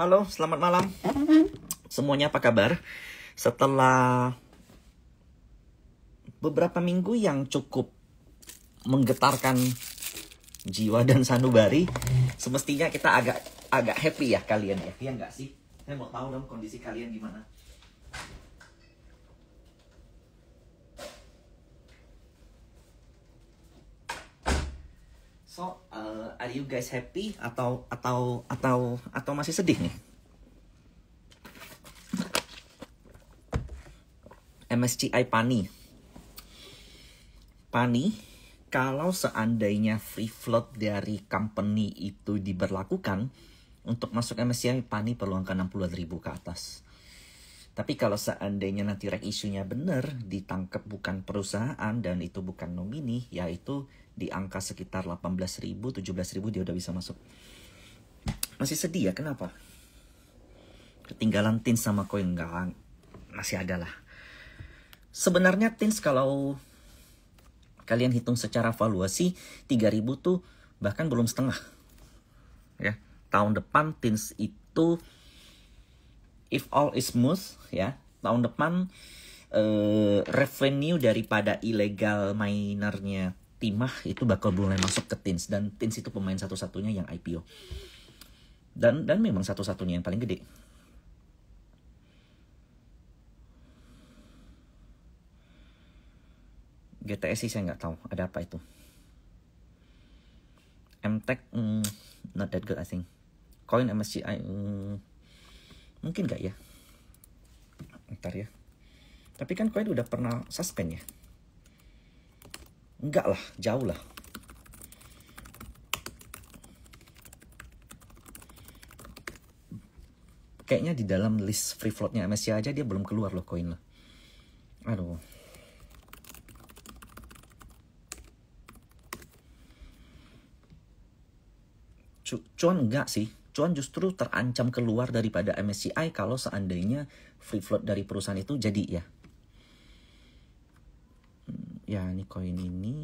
Halo, selamat malam. Semuanya apa kabar? Setelah beberapa minggu yang cukup menggetarkan jiwa dan sanubari, semestinya kita agak happy ya kalian ya. Iya nggak sih? Saya mau tahu dong kondisi kalian gimana. So, are you guys happy atau masih sedih nih? MSCI PANI, kalau seandainya free float dari company itu diberlakukan, untuk masuk MSCI PANI perlu angka 60.000 ke atas. Tapi kalau seandainya nanti reg issue-nya benar, ditangkap bukan perusahaan dan itu bukan nomini, yaitu di angka sekitar 18.000, 17.000 dia udah bisa masuk. Masih sedih ya, kenapa? Ketinggalan TINS sama koin enggak, masih ada lah. Sebenarnya TINS kalau kalian hitung secara valuasi 3.000 tuh bahkan belum setengah. Ya, tahun depan TINS itu if all is smooth ya, tahun depan revenue daripada illegal minernya Timah itu bakal mulai masuk ke TINS, dan TINS itu pemain satu-satunya yang IPO. Dan memang satu-satunya yang paling gede. GTS sih saya nggak tahu ada apa itu. MTech not that good I think. Coin MSCI mungkin nggak ya. Ntar ya. Tapi kan koin udah pernah suspend ya. Enggak lah, jauh lah. Kayaknya di dalam list free floatnya MSCI aja dia belum keluar loh koin lah. Aduh. Cuan enggak sih. Cuan justru terancam keluar daripada MSCI kalau seandainya free float dari perusahaan itu jadi ya. Ya ini koin ini.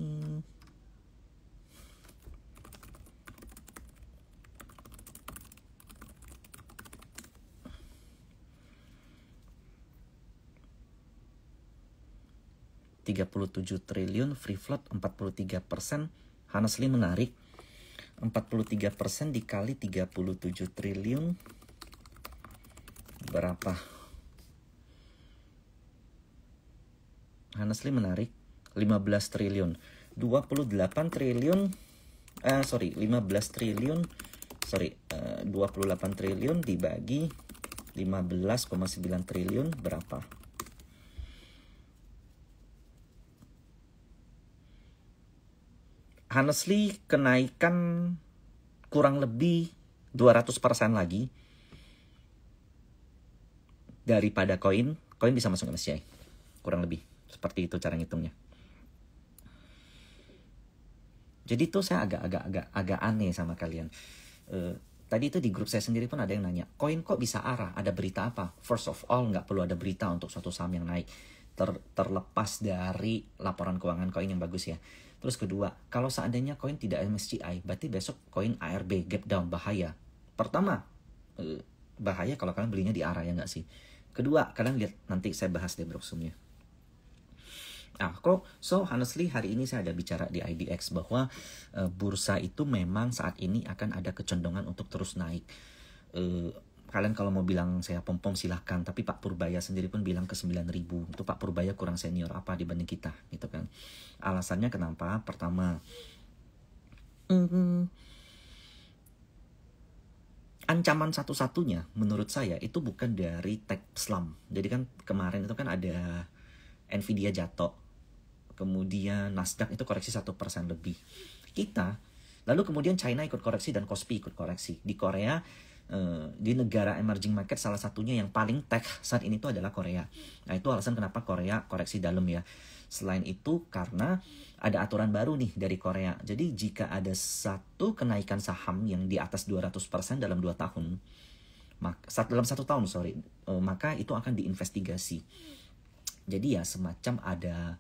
$37 triliun, free float 43%. Honestly menarik. 43% dikali 37 triliun. Berapa? Honestly menarik. 15 triliun. 28 triliun. 15 triliun. 28 triliun dibagi 15,9 triliun berapa? Honestly kenaikan kurang lebih 200% lagi daripada koin bisa masuk MSCI. Kurang lebih seperti itu cara ngitungnya. Jadi tuh saya agak aneh sama kalian. Tadi itu di grup saya sendiri pun ada yang nanya, koin kok bisa arah? Ada berita apa? First of all, nggak perlu ada berita untuk suatu saham yang naik. Terlepas dari laporan keuangan koin yang bagus ya. Terus kedua, kalau seandainya koin tidak MSCI, berarti besok koin ARB gap down, bahaya. Pertama, bahaya kalau kalian belinya di arah, ya nggak sih? Kedua, kalian lihat nanti saya bahas deh brosumnya. So honestly hari ini saya ada bicara di IDX bahwa bursa itu memang saat ini akan ada kecenderungan untuk terus naik. Kalian kalau mau bilang saya pom-pom silahkan, tapi Pak Purbaya sendiri pun bilang ke 9.000. Itu Pak Purbaya kurang senior apa dibanding kita, gitu kan. Alasannya kenapa? Pertama, ancaman satu-satunya menurut saya itu bukan dari tech slump. Jadi kan kemarin itu kan ada Nvidia jatuh. Kemudian Nasdaq itu koreksi 1% lebih. Lalu kemudian China ikut koreksi dan Kospi ikut koreksi. Di Korea, di negara emerging market salah satunya yang paling tech saat ini itu adalah Korea. Nah itu alasan kenapa Korea koreksi dalam ya. Selain itu karena ada aturan baru nih dari Korea. Jadi jika ada satu kenaikan saham yang di atas 200% dalam 2 tahun, dalam 1 tahun maka itu akan diinvestigasi. Jadi ya semacam ada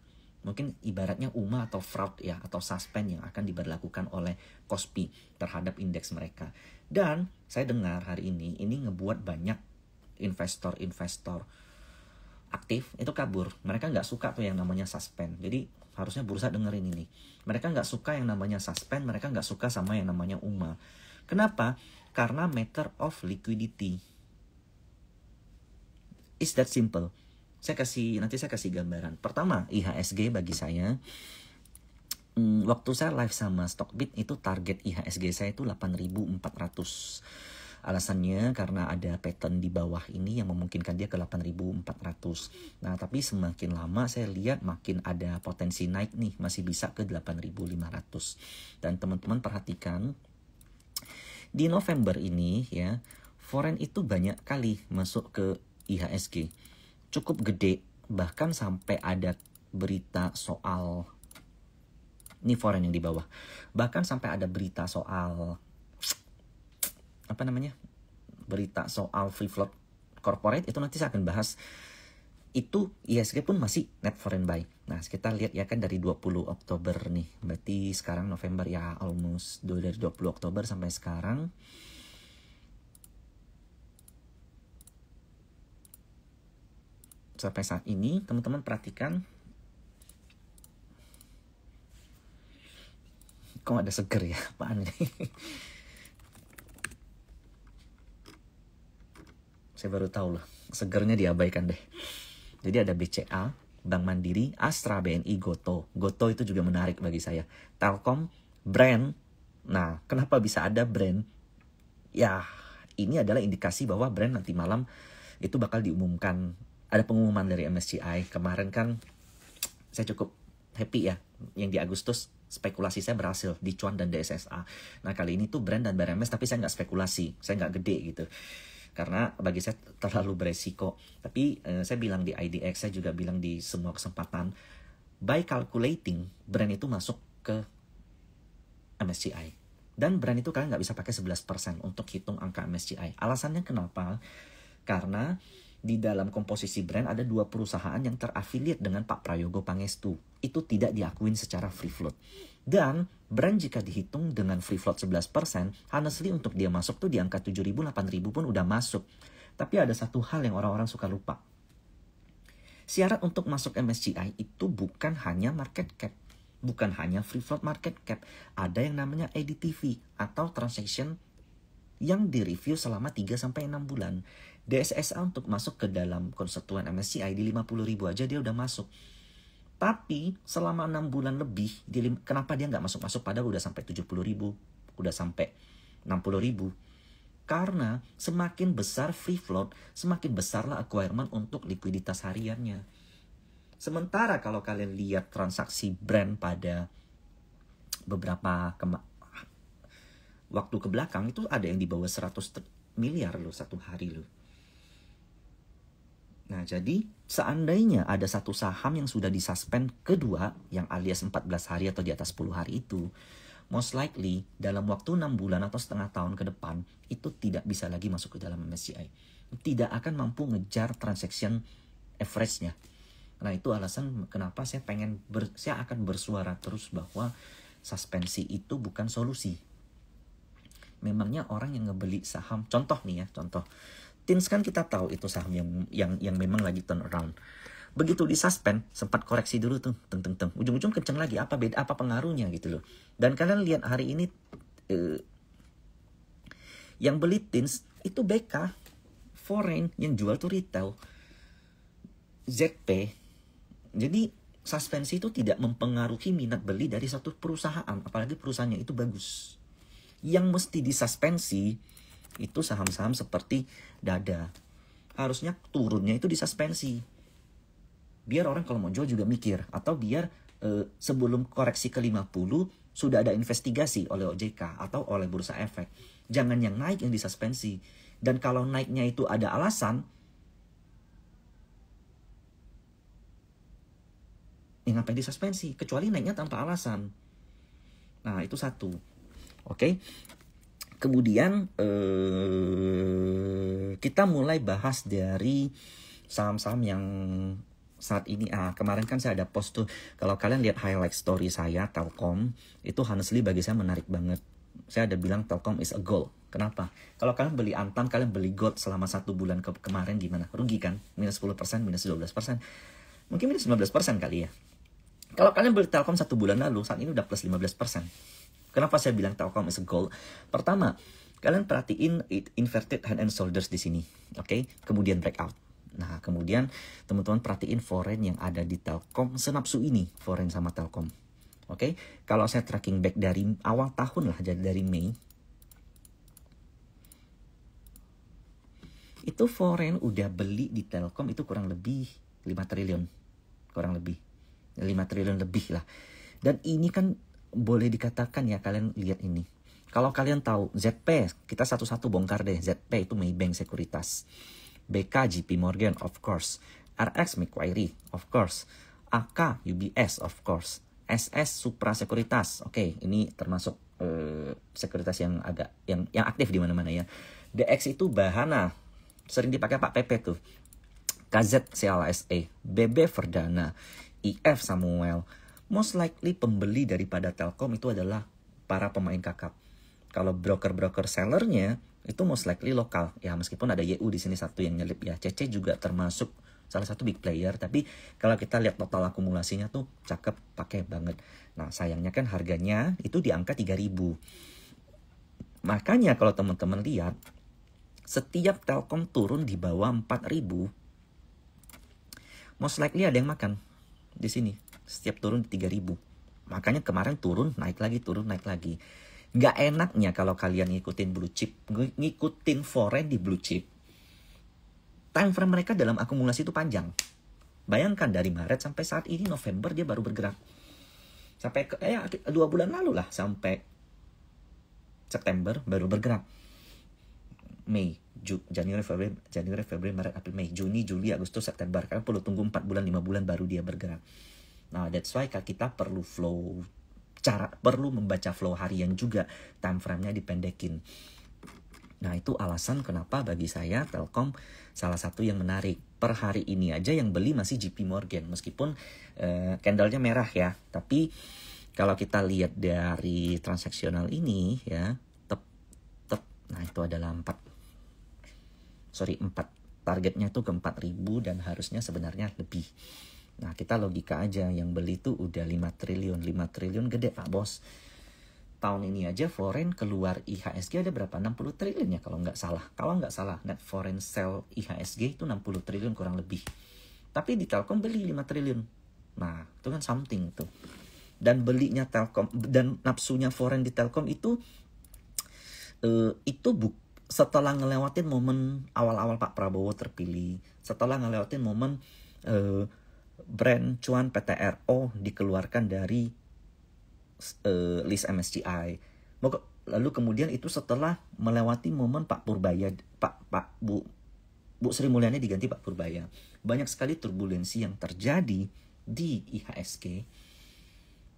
mungkin ibaratnya UMA atau fraud ya, atau suspend yang akan diberlakukan oleh KOSPI terhadap indeks mereka. Dan saya dengar hari ini ngebuat banyak investor-investor aktif itu kabur. Mereka nggak suka tuh yang namanya suspend. Jadi harusnya bursa dengerin ini. Mereka nggak suka yang namanya suspend, mereka nggak suka sama yang namanya UMA. Kenapa? Karena matter of liquidity. It's that simple. Nanti saya kasih gambaran. Pertama, IHSG bagi saya, waktu saya live sama Stockbit itu target IHSG saya itu 8.400. Alasannya karena ada pattern di bawah ini yang memungkinkan dia ke 8.400. Nah, tapi semakin lama saya lihat makin ada potensi naik nih, masih bisa ke 8.500. Dan teman-teman perhatikan, di November ini ya, foreign itu banyak kali masuk ke IHSG. Cukup gede, bahkan sampai ada berita soal, ini foreign yang di bawah, bahkan sampai ada berita soal berita soal free float corporate, itu nanti saya akan bahas. Itu IHSG pun masih net foreign buy. Nah, kita lihat ya kan dari 20 Oktober nih, berarti sekarang November ya, almost dari 20 Oktober sampai sekarang. Sampai saat ini, teman-teman perhatikan, kok ada seger ya, apaan ini? Saya baru tahu loh, segernya diabaikan deh. Jadi ada BCA, Bank Mandiri, Astra, BNI, Goto. Goto itu juga menarik bagi saya. Telkom, brand. Nah, kenapa bisa ada brand? Ya, ini adalah indikasi bahwa brand nanti malam itu bakal diumumkan. Ada pengumuman dari MSCI. Kemarin kan saya cukup happy ya, yang di Agustus spekulasi saya berhasil di Cuan dan DSSA. Nah, kali ini tuh brand dan BRMS, tapi saya nggak spekulasi, saya nggak gede gitu. Karena bagi saya terlalu beresiko. Tapi saya bilang di IDX, saya juga bilang di semua kesempatan, by calculating, brand itu masuk ke MSCI. Dan brand itu kalian nggak bisa pakai 11% untuk hitung angka MSCI. Alasannya kenapa? Karena di dalam komposisi brand ada 2 perusahaan yang terafiliat dengan Pak Prayogo Pangestu. Itu tidak diakuin secara free float. Dan brand jika dihitung dengan free float 11%, honestly untuk dia masuk tuh di angka 7.000, 8.000 pun udah masuk. Tapi ada satu hal yang orang-orang suka lupa. Syarat untuk masuk MSCI itu bukan hanya market cap. Bukan hanya free float market cap. Ada yang namanya ADTV atau transaction yang direview selama 3-6 bulan. DSSA untuk masuk ke dalam konstituen MSCI di 50.000 aja dia udah masuk. Tapi selama 6 bulan lebih, kenapa dia nggak masuk-masuk padahal udah sampai 70.000, udah sampai 60.000? Karena semakin besar free float, semakin besarlah acquirement untuk likuiditas hariannya. Sementara kalau kalian lihat transaksi brand pada beberapa waktu ke belakang, itu ada yang di bawah 100 miliar loh satu hari loh. Nah, jadi seandainya ada satu saham yang sudah disuspend kedua, yang alias 14 hari atau di atas 10 hari itu, most likely dalam waktu 6 bulan atau setengah tahun ke depan, itu tidak bisa lagi masuk ke dalam MSCI. Tidak akan mampu ngejar transaction average-nya. Nah, itu alasan kenapa saya akan bersuara terus bahwa suspensi itu bukan solusi. Memangnya orang yang ngebeli saham, contoh nih ya, contoh. Tins kan kita tahu itu saham yang memang lagi turn around. Begitu disuspend, sempat koreksi dulu tuh, ujung-ujung kenceng lagi. Apa pengaruhnya gitu loh. Dan kalian lihat hari ini yang beli Tins itu BK, foreign, yang jual tuh retail, ZP. Jadi suspensi itu tidak mempengaruhi minat beli dari satu perusahaan, apalagi perusahaannya itu bagus. Yang mesti disuspensi itu saham-saham seperti Dada. Harusnya turunnya itu disuspensi. Biar orang kalau mau jual juga mikir. Atau biar sebelum koreksi ke 50 sudah ada investigasi oleh OJK atau oleh Bursa Efek. Jangan yang naik yang disuspensi. Dan kalau naiknya itu ada alasan, ya ngapain disuspensi? Kecuali naiknya tanpa alasan. Nah, itu satu. Oke. Kemudian kita mulai bahas dari saham-saham yang saat ini, kemarin kan saya ada post tuh, kalau kalian lihat highlight story saya Telkom, itu honestly bagi saya menarik banget. Saya ada bilang Telkom is a gold. Kenapa? Kalau kalian beli Antam, kalian beli gold selama 1 bulan kemarin gimana? Rugi kan? Minus 10%, minus 12%. Mungkin minus 15% kali ya. Kalau kalian beli Telkom 1 bulan lalu, saat ini udah plus 15%. Kenapa saya bilang Telkom is a gold? Pertama, kalian perhatiin inverted head and shoulders di sini. Oke? Kemudian breakout. Nah, kemudian teman-teman perhatiin foreign yang ada di Telkom, senapsu ini foreign sama Telkom. Oke, kalau saya tracking back dari awal tahun lah, jadi dari Mei, itu foreign udah beli di Telkom itu kurang lebih 5 triliun. Kurang lebih 5 triliun lebih lah. Dan ini kan boleh dikatakan ya, kalian lihat ini. Kalau kalian tahu ZP, kita satu-satu bongkar deh. ZP itu Maybank Sekuritas. BK JP Morgan, of course. RX Macquarie, of course. AK UBS, of course. SS Supra Sekuritas. Oke, ini termasuk sekuritas yang agak yang aktif di mana-mana ya. DX itu Bahana, sering dipakai Pak Pepe tuh. KZ CLSA, BB Verdana, IF Samuel. Most likely pembeli daripada Telkom itu adalah para pemain kakap. Kalau broker-broker sellernya itu most likely lokal ya, meskipun ada YU di sini satu yang nyelip ya. CC juga termasuk salah satu big player, tapi kalau kita lihat total akumulasinya tuh cakep, pakai banget. Nah, sayangnya kan harganya itu di angka 3.000. Makanya kalau teman-teman lihat setiap Telkom turun di bawah 4.000, most likely ada yang makan di sini. Setiap turun di 3.000. Makanya kemarin turun, naik lagi, turun, naik lagi. Nggak enaknya kalau kalian ngikutin blue chip, ngikutin foreign di blue chip, time frame mereka dalam akumulasi itu panjang. Bayangkan dari Maret sampai saat ini November dia baru bergerak. Sampai 2 bulan lalu lah, sampai September baru bergerak. Mei, Januari, Februari, Maret, April, Mei, Juni, Juli, Agustus, September. Kalian perlu tunggu 4 bulan, 5 bulan baru dia bergerak. Nah, that's why kita perlu perlu membaca flow harian juga, time frame-nya dipendekin. Nah, itu alasan kenapa bagi saya Telkom salah satu yang menarik. Per hari ini aja yang beli masih JP Morgan, meskipun candle-nya merah ya. Tapi kalau kita lihat dari transaksional ini ya, nah itu adalah 4. Targetnya tuh ke 4.000 dan harusnya sebenarnya lebih. Nah, kita logika aja, yang beli tuh udah 5 triliun. 5 triliun gede Pak Bos. Tahun ini aja foreign keluar IHSG ada berapa? 60 triliun ya kalau nggak salah. Kalau nggak salah, net foreign sell IHSG itu 60 triliun kurang lebih. Tapi di Telkom beli 5 triliun. Nah, itu kan something tuh. Dan belinya Telkom, dan nafsunya foreign di Telkom itu setelah ngelewatin momen awal-awal Pak Prabowo terpilih, setelah ngelewatin momen brand cuan PTRO dikeluarkan dari list MSCI. Lalu kemudian itu setelah melewati momen Pak Purbaya, Bu Sri Mulyani diganti Pak Purbaya. Banyak sekali turbulensi yang terjadi di IHSG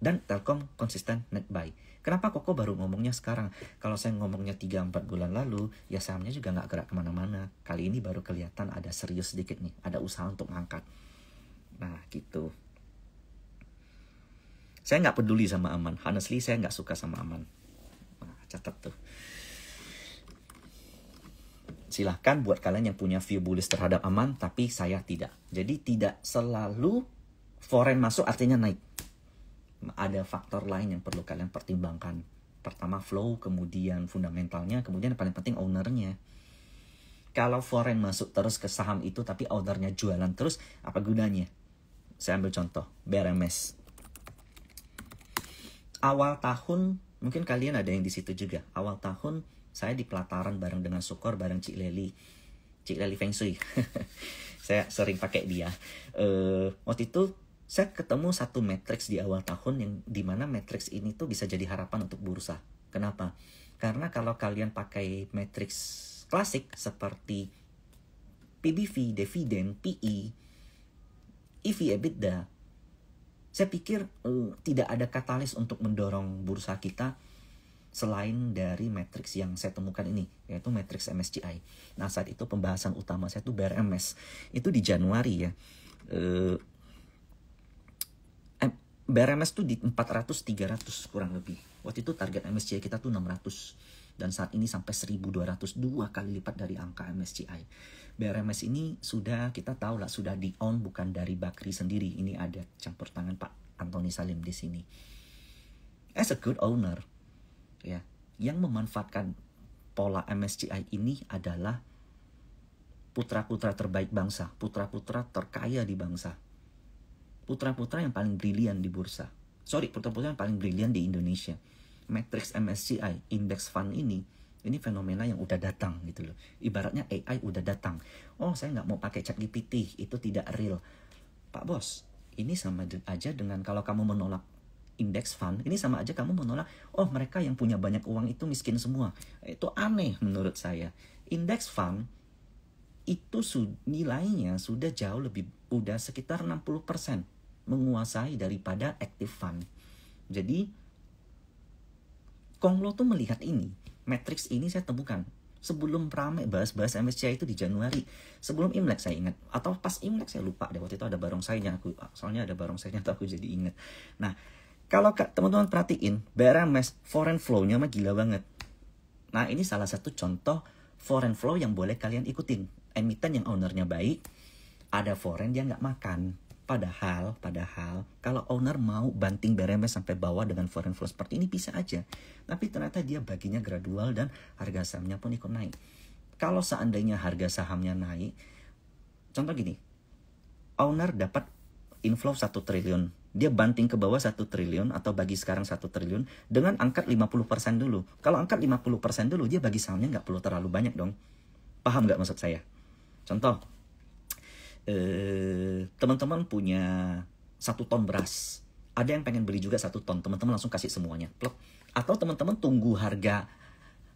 dan Telkom konsisten net buy. Kenapa Koko baru ngomongnya sekarang? Kalau saya ngomongnya 3-4 bulan lalu, ya sahamnya juga nggak gerak kemana-mana. Kali ini baru kelihatan ada serius sedikit nih, ada usaha untuk ngangkat. Nah, gitu. Saya nggak peduli sama Aman. Honestly, saya nggak suka sama Aman. Nah, catat tuh. Silahkan buat kalian yang punya view bullish terhadap Aman, tapi saya tidak. Jadi tidak selalu foreign masuk artinya naik. Ada faktor lain yang perlu kalian pertimbangkan. Pertama flow, kemudian fundamentalnya, kemudian yang paling penting ownernya. Kalau foreign masuk terus ke saham itu tapi ownernya jualan terus, apa gunanya? Saya ambil contoh, BRMS. Awal tahun, mungkin kalian ada yang di situ juga. Awal tahun saya di pelataran bareng dengan Sukor, bareng Cik Leli Feng Shui. Saya sering pakai dia. Waktu itu saya ketemu satu matriks di awal tahun yang dimana matriks ini tuh bisa jadi harapan untuk bursa. Kenapa? Karena kalau kalian pakai matriks klasik seperti PBV, dividen, PE, EV EBITDA, saya pikir tidak ada katalis untuk mendorong bursa kita selain dari matriks yang saya temukan ini, yaitu matriks MSCI. Nah, saat itu pembahasan utama saya tuh BRMS. Itu di Januari ya. BRMS tuh di 400-300 kurang lebih. Waktu itu target MSCI kita tuh 600. Dan saat ini sampai 1.200, 2 kali lipat dari angka MSCI. BRMS ini sudah, kita tahu lah, sudah di-own bukan dari Bakri sendiri. Ini ada campur tangan Pak Antoni Salim di sini. As a good owner, ya, yang memanfaatkan pola MSCI ini adalah putra-putra terbaik bangsa, putra-putra terkaya di bangsa. Putra-putra yang paling brilian di bursa. Putra-putra yang paling brilian di Indonesia. Matrix MSCI, Index Fund ini fenomena yang udah datang gitu loh. Ibaratnya AI udah datang. Oh, saya nggak mau pakai ChatGPT, itu tidak real. Pak Bos, ini sama aja dengan kalau kamu menolak Index Fund, ini sama aja kamu menolak, oh mereka yang punya banyak uang itu miskin semua. Itu aneh menurut saya. Index Fund itu nilainya sudah jauh lebih, udah sekitar 60% menguasai daripada active fund. Jadi Konglo tuh melihat ini, matrix ini saya temukan sebelum ramai bahas-bahas MSCI itu di Januari, sebelum Imlek saya ingat, atau pas Imlek saya lupa deh, waktu itu ada barongsainya aku, soalnya ada barongsainya tuh aku jadi ingat. Nah, kalau teman-teman perhatiin, BRMS foreign flow-nya mah gila banget. Nah, ini salah satu contoh foreign flow yang boleh kalian ikutin. Emiten yang ownernya baik, ada foreign dia nggak makan. Padahal kalau owner mau banting BRMS sampai bawah dengan foreign flow seperti ini bisa aja. Tapi ternyata dia baginya gradual dan harga sahamnya pun ikut naik. Kalau seandainya harga sahamnya naik, contoh gini, owner dapat inflow 1 triliun. Dia banting ke bawah 1 triliun atau bagi sekarang 1 triliun dengan angkat 50% dulu. Kalau angkat 50% dulu, dia bagi sahamnya nggak perlu terlalu banyak dong. Paham nggak maksud saya? Contoh, teman-teman punya 1 ton beras. Ada yang pengen beli juga 1 ton. Teman-teman langsung kasih semuanya. Plok. Atau teman-teman tunggu harga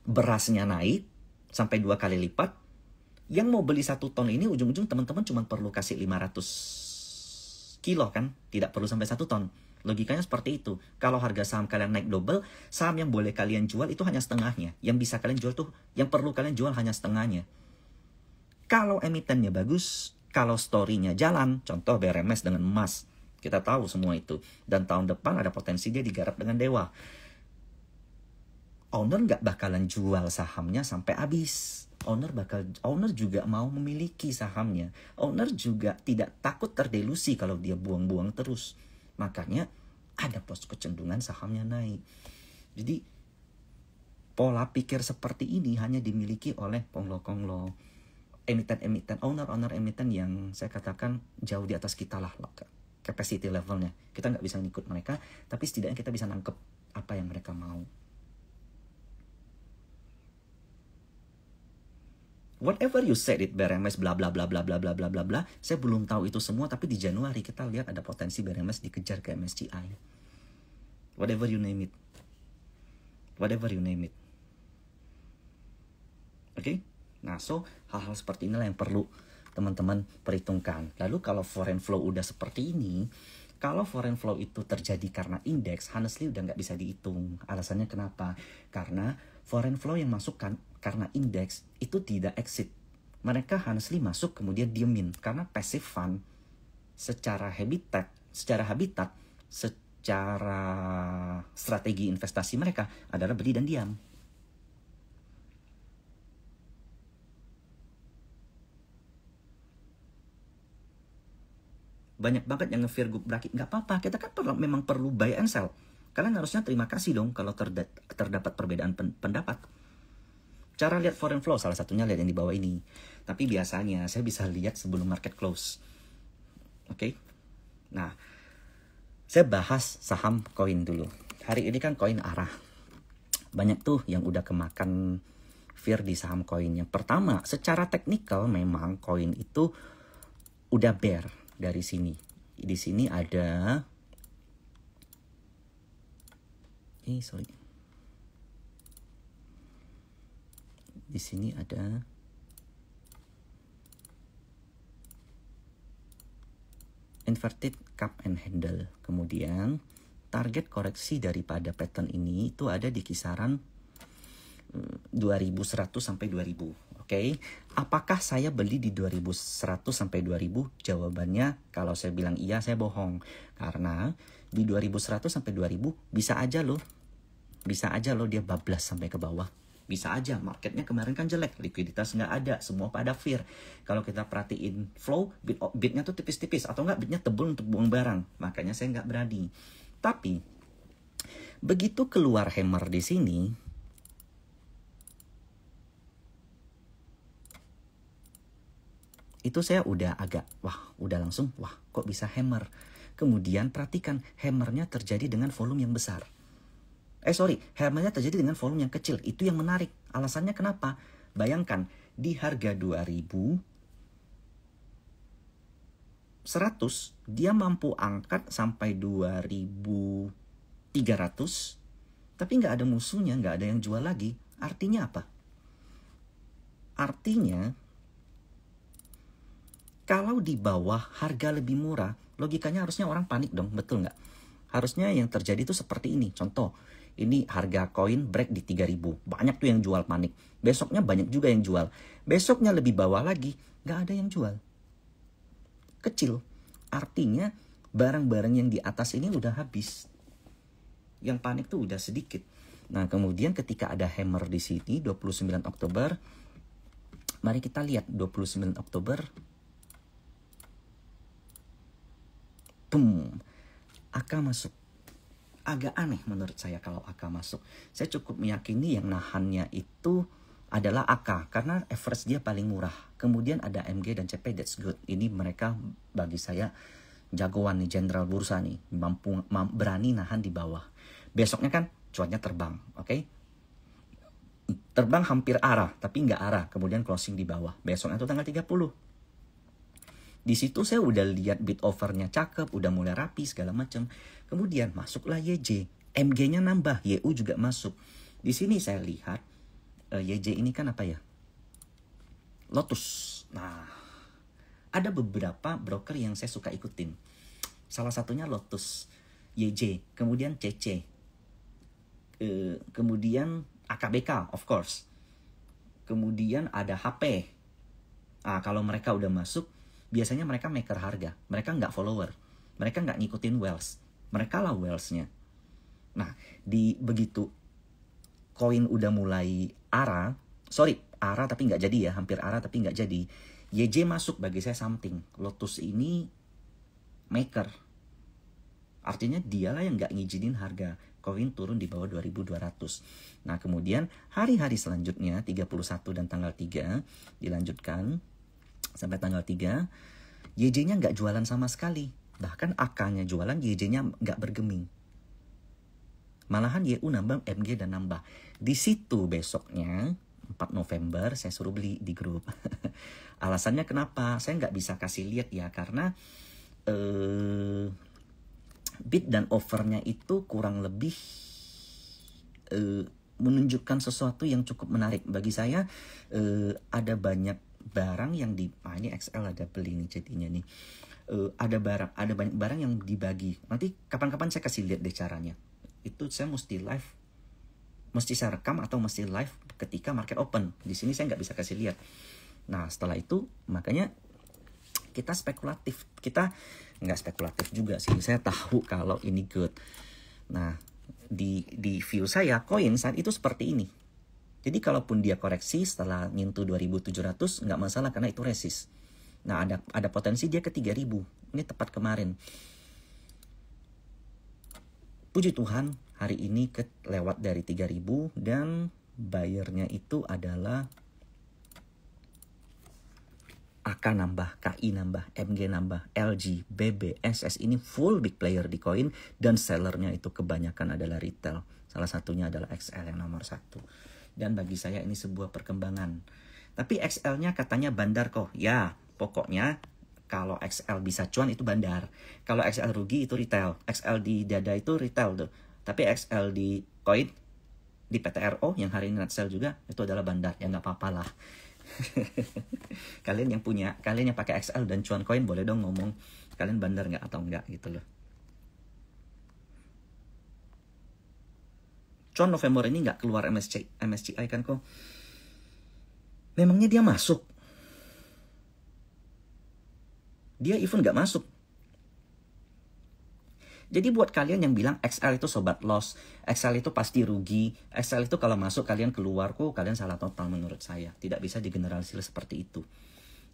berasnya naik sampai 2 kali lipat. Yang mau beli 1 ton ini ujung-ujung teman-teman cuma perlu kasih 500 kilo kan? Tidak perlu sampai 1 ton. Logikanya seperti itu. Kalau harga saham kalian naik double, saham yang boleh kalian jual itu hanya setengahnya. Yang bisa kalian jual tuh, yang perlu kalian jual hanya setengahnya. Kalau emitennya bagus, kalau story-nya jalan, contoh BRMS dengan emas, kita tahu semua itu. Dan tahun depan ada potensi dia digarap dengan Dewa. Owner nggak bakalan jual sahamnya sampai habis. Owner juga mau memiliki sahamnya. Owner juga tidak takut terdelusi kalau dia buang-buang terus. Makanya ada pos kecenderungan sahamnya naik. Jadi pola pikir seperti ini hanya dimiliki oleh konglo-konglo. Emiten-emiten, owner emiten yang saya katakan jauh di atas kita lah capacity levelnya. Kita nggak bisa ngikut mereka, tapi setidaknya kita bisa nangkep apa yang mereka mau. Whatever you said it, BRMS bla bla bla bla bla bla bla bla bla, saya belum tahu itu semua, tapi di Januari kita lihat ada potensi BRMS dikejar ke MSCI. Whatever you name it. Whatever you name it. Oke? Nah, so hal-hal seperti inilah yang perlu teman-teman perhitungkan. Lalu kalau foreign flow udah seperti ini, kalau foreign flow itu terjadi karena indeks, honestly udah nggak bisa dihitung. Alasannya kenapa? Karena foreign flow yang masuk karena indeks itu tidak exit. Mereka honestly masuk kemudian diemin. Karena passive fund secara habitat, secara strategi investasi mereka adalah beli dan diam. Banyak banget yang nge-fear group bracket. Nggak apa-apa, kita kan memang perlu buy and sell. Kalian harusnya terima kasih dong kalau terdapat perbedaan pendapat. Cara lihat foreign flow, salah satunya lihat yang di bawah ini. Tapi biasanya saya bisa lihat sebelum market close. Oke? Nah, saya bahas saham koin dulu. Hari ini kan koin arah. Banyak tuh yang udah kemakan fear di saham koin. Yang pertama, secara teknikal memang koin itu udah bear. Dari sini, di sini ada, di sini ada inverted cup and handle. Kemudian target koreksi daripada pattern ini itu ada di kisaran 2100 sampai 2000. Oke, apakah saya beli di 2100 sampai 2000? Jawabannya kalau saya bilang iya, saya bohong. Karena di 2100 sampai 2000 bisa aja loh. Bisa aja loh dia bablas sampai ke bawah. Bisa aja, marketnya kemarin kan jelek, likuiditas nggak ada, semua pada fear. Kalau kita perhatiin flow, bidnya tuh tipis-tipis, atau nggak bidnya tebal untuk buang barang. Makanya saya nggak berani. Tapi, begitu keluar hammer di sini, itu saya udah agak, udah langsung, kok bisa hammer. Kemudian perhatikan, hammernya terjadi dengan volume yang besar. Hammernya terjadi dengan volume yang kecil. Itu yang menarik. Alasannya kenapa? Bayangkan, di harga 2100, dia mampu angkat sampai 2300, tapi nggak ada musuhnya, nggak ada yang jual lagi. Artinya apa? Artinya, kalau di bawah harga lebih murah, logikanya harusnya orang panik dong, betul nggak? Harusnya yang terjadi itu seperti ini. Contoh, ini harga koin break di 3000. Banyak tuh yang jual panik. Besoknya banyak juga yang jual. Besoknya lebih bawah lagi, nggak ada yang jual. Kecil. Artinya barang-barang yang di atas ini udah habis. Yang panik tuh udah sedikit. Nah, kemudian ketika ada hammer di sini 29 Oktober, mari kita lihat 29 Oktober. Boom. AK masuk. Agak aneh menurut saya kalau AK masuk. Saya cukup meyakini yang nahannya itu adalah AK karena average dia paling murah. Kemudian ada MG dan CP, that's good. Ini mereka bagi saya jagoan nih, jenderal bursa nih, berani nahan di bawah. Besoknya kan cuannya terbang, oke? Terbang hampir arah, tapi nggak arah. Kemudian closing di bawah. Besoknya itu tanggal 30. Di situ saya udah lihat bid overnya cakep, udah mulai rapi segala macam. Kemudian masuklah YJ, MG-nya nambah, YU juga masuk. Di sini saya lihat YJ ini kan apa ya? Lotus. Nah, ada beberapa broker yang saya suka ikutin. Salah satunya Lotus, YJ, kemudian CC, kemudian AKBK, of course. Kemudian ada HP. Kalau mereka udah masuk, biasanya mereka maker harga. Mereka nggak follower. Mereka nggak ngikutin Wells. Mereka lah Wells-nya. Nah, begitu koin udah mulai arah tapi nggak jadi ya. Hampir arah tapi nggak jadi. YJ masuk bagi saya something. Lotus ini maker. Artinya dialah yang nggak ngizinin harga koin turun di bawah 2200. Nah, kemudian hari-hari selanjutnya 31 dan tanggal 3 dilanjutkan sampai tanggal 3, YJ-nya nggak jualan sama sekali. Bahkan AK-nya jualan, YJ-nya nggak bergeming. Malahan YU nambah, MG dan nambah. Di situ besoknya, 4 November, saya suruh beli di grup. Alasannya kenapa? Saya nggak bisa kasih lihat ya, karena bid dan offernya itu kurang lebih menunjukkan sesuatu yang cukup menarik. Bagi saya, ada banyak barang yang ini XL ada beli nih jadinya nih. Ada banyak barang yang dibagi. Nanti kapan-kapan saya kasih lihat deh caranya. Itu saya mesti live, mesti saya rekam atau mesti live ketika market open. Di sini saya nggak bisa kasih lihat. Nah, setelah itu makanya kita spekulatif. Kita nggak spekulatif juga sih. Saya tahu kalau ini good. Nah, di view saya koin saat itu seperti ini. Jadi kalaupun dia koreksi setelah nyentuh 2700 nggak masalah karena itu resist. Nah, ada potensi dia ke 3000. Ini tepat kemarin. Puji Tuhan, hari ini lewat dari 3000 dan bayarnya itu adalah AK nambah, KI nambah, MG nambah, LG, BB, SS ini full big player di koin dan sellernya itu kebanyakan adalah retail. Salah satunya adalah XL yang nomor 1. Dan bagi saya ini sebuah perkembangan. Tapi XL-nya katanya bandar kok. Ya, pokoknya kalau XL bisa cuan itu bandar. Kalau XL rugi itu retail. XL di dada itu retail tuh. Tapi XL di koin, di PTRO yang hari ini net sell juga, itu adalah bandar. Ya nggak apa-apa lah. Kalian yang pakai XL dan cuan koin boleh dong ngomong kalian bandar nggak atau nggak gitu loh. Cuan November ini nggak keluar MSCI kan kok. Memangnya dia masuk? Dia even nggak masuk. Jadi buat kalian yang bilang XL itu sobat loss, XL itu pasti rugi, XL itu kalau masuk kalian keluar, kok kalian salah total menurut saya. Tidak bisa digeneralisir seperti itu.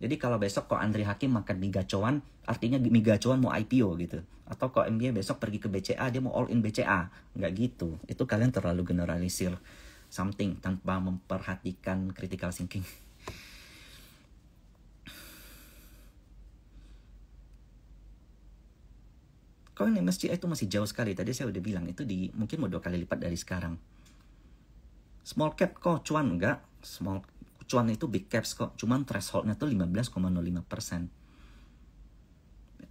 Jadi kalau besok kok Andre Hakim makan Migacoan, artinya Migacoan mau IPO gitu. Atau kok MBA besok pergi ke BCA, dia mau all in BCA. Nggak gitu. Itu kalian terlalu generalisir something tanpa memperhatikan critical thinking. Koin MSCI itu masih jauh sekali. Tadi saya udah bilang itu mungkin mau 2 kali lipat dari sekarang. Small cap kok cuan enggak? Small cuan itu big caps kok. Cuman thresholdnya tuh 15,05%.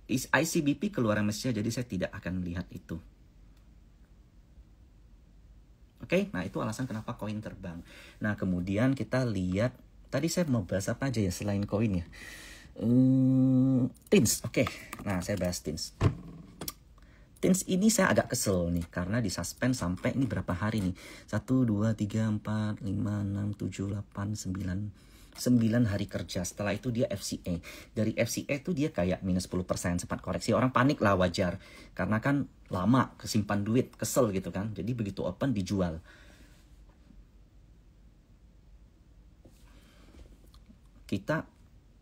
ICBP keluar MSCI, jadi saya tidak akan lihat itu. Oke, nah itu alasan kenapa koin terbang. Nah kemudian kita lihat, tadi saya mau bahas apa aja ya selain koin ya. TINS, oke. Nah saya bahas TINS. TINS ini saya agak kesel nih, karena disuspend sampai ini berapa hari nih. 1, 2, 3, 4, 5, 6, 7, 8, 9 hari kerja. Setelah itu dia FCA. Dari FCA itu dia kayak minus 10%, sempat koreksi. Orang panik lah, wajar. Karena kan lama kesimpan duit, kesel gitu kan. Jadi begitu open dijual. Kita,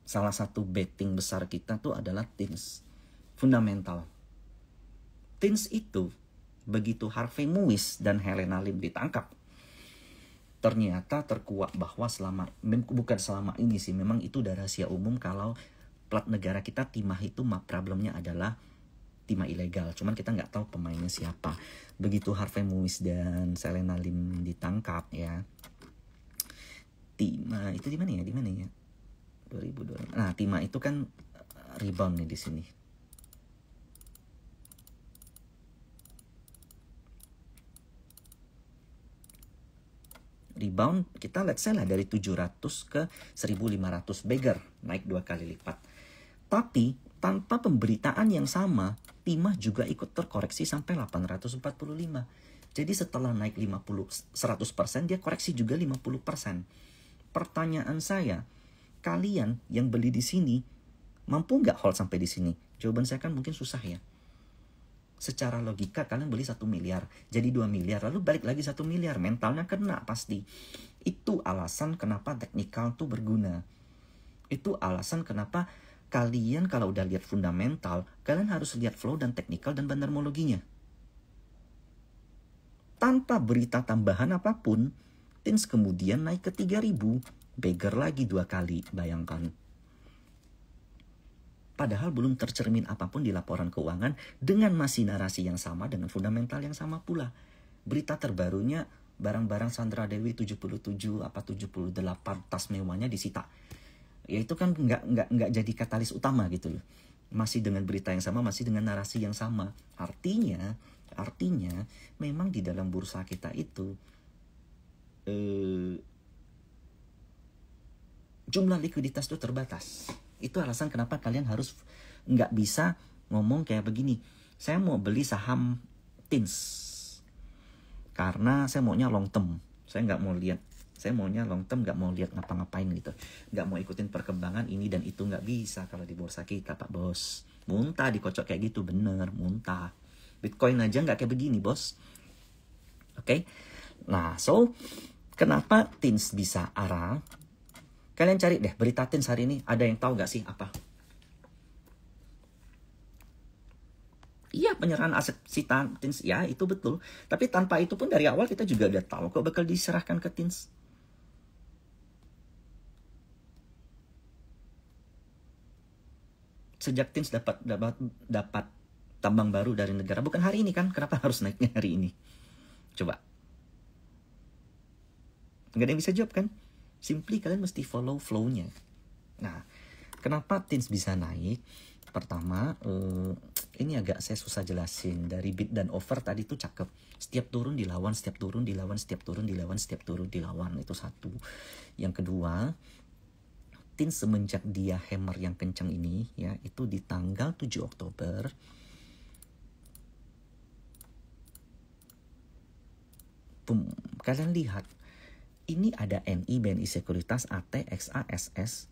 salah satu betting besar kita tuh adalah TINS. Fundamental. TINS itu, begitu Harvey Muiz dan Helena Lim ditangkap, ternyata terkuak bahwa bukan selama ini sih, memang itu udah rahasia umum kalau plat negara kita timah itu problemnya adalah timah ilegal. Cuman kita nggak tahu pemainnya siapa. Begitu Harvey Muiz dan Helena Lim ditangkap ya, timah itu di mana ya? 2002. Nah, timah itu kan rebound nih di sini. Rebound kita let's say lah dari 700 ke 1500, beggar, naik 2 kali lipat. Tapi tanpa pemberitaan yang sama, timah juga ikut terkoreksi sampai 845. Jadi setelah naik 100%, dia koreksi juga 50%. Pertanyaan saya, kalian yang beli di sini mampu nggak hold sampai di sini? Jawaban saya kan mungkin susah ya. Secara logika kalian beli 1 miliar, jadi 2 miliar, lalu balik lagi 1 miliar, mentalnya kena pasti. Itu alasan kenapa teknikal tuh berguna. Itu alasan kenapa kalian kalau udah lihat fundamental, kalian harus lihat flow dan teknikal dan bandarmologinya. Tanpa berita tambahan apapun, TINS kemudian naik ke 3000, beggar lagi 2 kali, bayangkan. Padahal belum tercermin apapun di laporan keuangan dengan masih narasi yang sama dengan fundamental yang sama pula. Berita terbarunya barang-barang Sandra Dewi 77 apa 78 tas mewahnya disita. Ya itu kan nggak jadi katalis utama gitu loh. Masih dengan berita yang sama, masih dengan narasi yang sama. Artinya memang di dalam bursa kita itu jumlah likuiditas itu terbatas. Itu alasan kenapa kalian harus nggak bisa ngomong kayak begini. Saya mau beli saham TINS karena saya maunya long term. Saya nggak mau lihat. Saya maunya long term, nggak mau lihat ngapa-ngapain gitu. Nggak mau ikutin perkembangan ini dan itu, nggak bisa kalau di bursa kita, Pak Bos. Muntah dikocok kayak gitu, bener, muntah. Bitcoin aja nggak kayak begini, Bos. Oke? Nah, so kenapa TINS bisa arah? Kalian cari deh berita TINS hari ini. Ada yang tahu gak sih apa? Iya, penyerahan aset si TINS. Ya, itu betul. Tapi tanpa itu pun dari awal kita juga udah tahu kok bakal diserahkan ke TINS. Sejak TINS dapat tambang baru dari negara. Bukan hari ini kan? Kenapa harus naiknya hari ini? Coba. Nggak ada yang bisa jawab kan? Simply kalian mesti follow flow-nya. Nah, kenapa TINS bisa naik? Pertama, ini agak saya susah jelasin. Dari bid dan offer tadi tuh cakep. Setiap turun dilawan, setiap turun dilawan, setiap turun dilawan, setiap turun dilawan. Itu satu. Yang kedua, TINS semenjak dia hammer yang kencang ini, ya, itu di tanggal 7 Oktober. Kalian lihat, Ini ada NI, BNI Sekuritas, AT, XA, SS,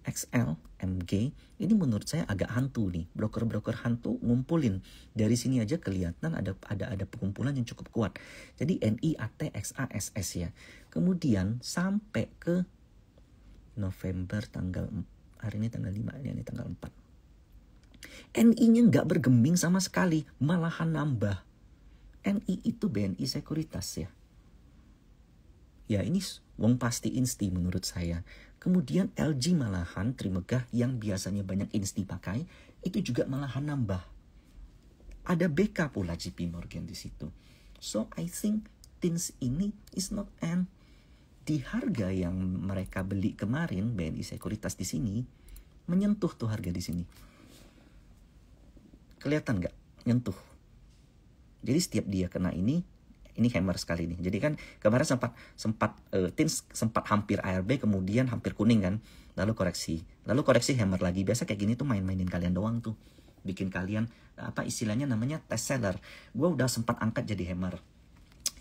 XL, MG. Ini menurut saya agak hantu nih. Broker-broker hantu ngumpulin. Dari sini aja kelihatan ada pengumpulan yang cukup kuat. Jadi NI, AT, XA, SS ya. Kemudian sampai ke November hari ini tanggal 5, ini tanggal 4. NI-nya nggak bergeming sama sekali, malahan nambah. NI itu BNI Sekuritas ya. Ya ini wong pasti insti menurut saya. Kemudian LG malahan Trimegah yang biasanya banyak insti pakai, itu juga malahan nambah. Ada BK pula JP Morgan di situ. So I think TINS ini is not end. Di harga yang mereka beli kemarin BNI Sekuritas di sini menyentuh tuh harga di sini. Kelihatan nggak? Nyentuh. Jadi setiap dia kena ini hammer sekali nih. Jadi kan kemarin sempat TINS sempat hampir ARB, kemudian hampir kuning kan. Lalu koreksi hammer lagi. Biasa kayak gini tuh main-mainin kalian doang tuh. Bikin kalian apa istilahnya namanya test seller. Gue udah sempat angkat jadi hammer.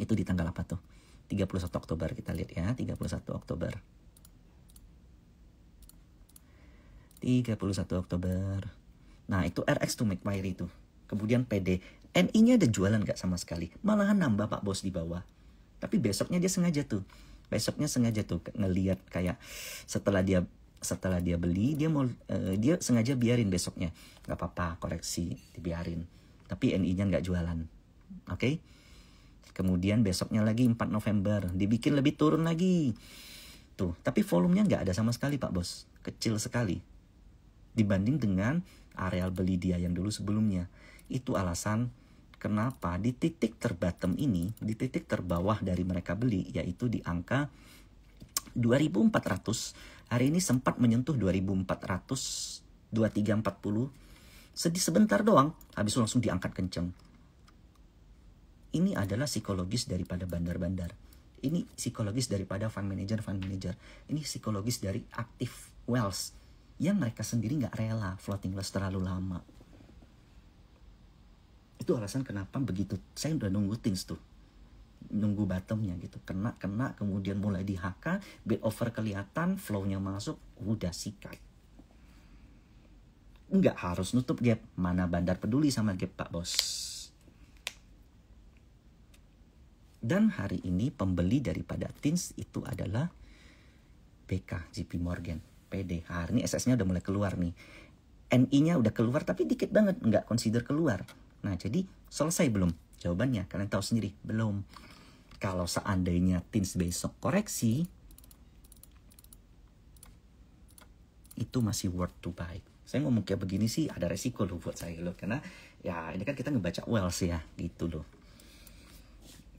Itu di tanggal apa tuh? 31 Oktober kita lihat ya, 31 Oktober. 31 Oktober. Nah, itu RX to Macquarie itu. Kemudian PD. NI-nya ada jualan nggak sama sekali. Malahan nambah Pak Bos di bawah. Tapi besoknya dia sengaja tuh. Ngelihat kayak setelah dia beli, dia sengaja biarin besoknya. Nggak apa-apa, koreksi, dibiarin. Tapi NI-nya nggak jualan. Oke? Kemudian besoknya lagi 4 November. Dibikin lebih turun lagi. Tuh, tapi volumenya nggak ada sama sekali Pak Bos. Kecil sekali. Dibanding dengan areal beli dia yang dulu sebelumnya. Itu alasan kenapa di titik terbottom ini, di titik terbawah dari mereka beli, yaitu di angka 2400. Hari ini sempat menyentuh 2400, 2340. Sedih sebentar doang, habis itu langsung diangkat kenceng. Ini adalah psikologis daripada bandar-bandar. Ini psikologis daripada fund manager. Ini psikologis dari active wealth yang mereka sendiri nggak rela floating loss terlalu lama. Itu alasan kenapa begitu. Saya udah nunggu TINS tuh. Nunggu bottomnya gitu. Kena, kemudian mulai di HK, bid over kelihatan, flow-nya masuk, udah sikat. Nggak harus nutup gap. Mana bandar peduli sama gap Pak Bos. Dan hari ini pembeli daripada TINS itu adalah BK, JP Morgan, PD. Hari ini SS-nya udah mulai keluar nih. NI-nya udah keluar tapi dikit banget, nggak consider keluar. Nah jadi selesai belum? Jawabannya kalian tahu sendiri, belum. Kalau seandainya TINS besok koreksi, itu masih worth to buy. Saya ngomong kayak begini sih ada resiko loh buat saya loh. Karena ya ini kan kita ngebaca wealth ya gitu loh.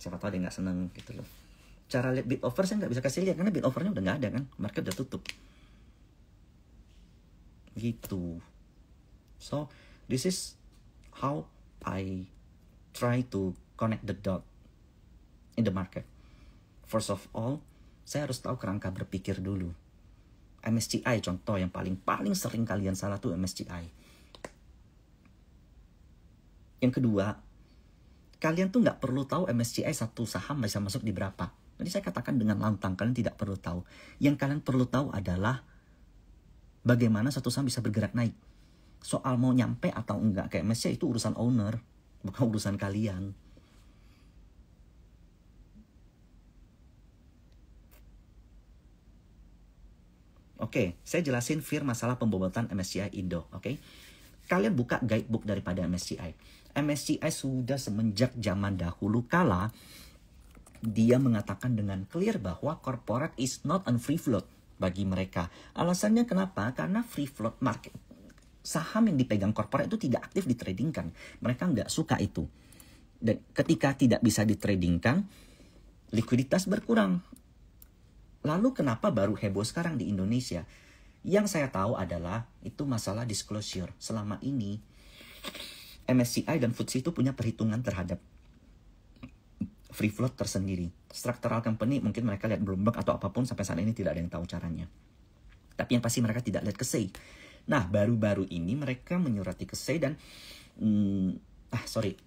Siapa tahu dia nggak seneng gitu loh. Cara lihat bid over saya nggak bisa kasih lihat karena bid overnya udah nggak ada kan, market udah tutup. Gitu. So this is how I try to connect the dot in the market. First of all, saya harus tahu kerangka berpikir dulu. MSCI contoh yang paling sering kalian salah tuh MSCI. Yang kedua, kalian tuh nggak perlu tahu MSCI satu saham bisa masuk di berapa. Jadi saya katakan dengan lantang, kalian tidak perlu tahu. Yang kalian perlu tahu adalah bagaimana satu saham bisa bergerak naik. Soal mau nyampe atau enggak ke MSCI itu urusan owner, bukan urusan kalian. Oke, saya jelasin masalah pembobotan MSCI Indo. Oke, kalian buka guidebook daripada MSCI. MSCI sudah semenjak zaman dahulu kala dia mengatakan dengan clear bahwa corporate is not on free float bagi mereka. Alasannya kenapa? Karena free float market saham yang dipegang corporate itu tidak aktif ditradingkan. Mereka nggak suka itu. Dan ketika tidak bisa ditradingkan, likuiditas berkurang. Lalu kenapa baru heboh sekarang di Indonesia? Yang saya tahu adalah itu masalah disclosure. Selama ini MSCI dan FTSE itu punya perhitungan terhadap free float tersendiri. Structural company mungkin mereka lihat Bloomberg atau apapun sampai saat ini tidak ada yang tahu caranya. Tapi yang pasti mereka tidak lihat ke SEI. Nah baru-baru ini mereka menyurati ke SEI dan